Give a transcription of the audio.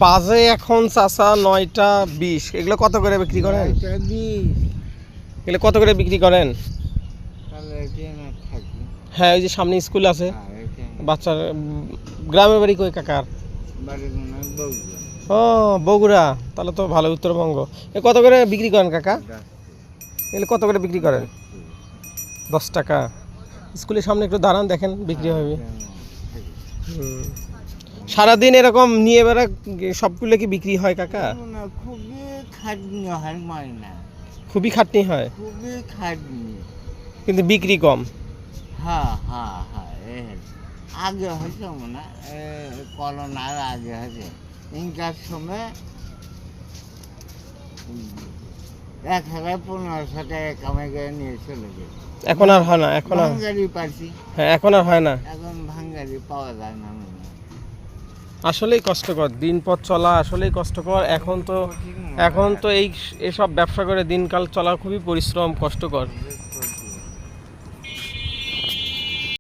বাজে এখন চাচা 9টা 20। এগুলো কত করে বিক্রি করেন? এগুলো কত করে বিক্রি করেন? হ্যাঁ, ওই যে সামনে স্কুল আছে, বাচ্চার। গ্রামের বাড়ি কই কাকার? ও, বগুড়া। তাহলে তো ভালো, উত্তরবঙ্গ। এ কত করে বিক্রি করেন কাকা? এগুলো কত করে বিক্রি করেন? 10 টাকা। স্কুলের সামনে একটু দাঁড়ান, দেখেন বিক্রি হবে। সারাদিন এরকম নিয়ে বেড়া সবগুলো কি বিক্রি হয় কাকা? খুবই খাটনি হয়, মাইনা খুবই খাটনি হয়, খুবই খাটনি, কিন্তু বিক্রি কম। হ্যাঁ হ্যাঁ হ্যাঁ। আগে হয়েছে মনে, করোনার আগে হয়েছে, ইনকার সময় 1000-1500 টাকা কামাই করে নিয়ে চলে গেছে। এখন আর হয় না, এখন আর ভাঙ্গারি পারছি, হ্যাঁ, এখন আর হয় না। এখন ভাঙ্গারি পাওয়া যায় না। আসলেই কষ্টকর, দিন পথ চলা আসলেই কষ্টকর। এখন তো এসব ব্যবসা করে দিনকাল চলা খুবই পরিশ্রম, কষ্টকর।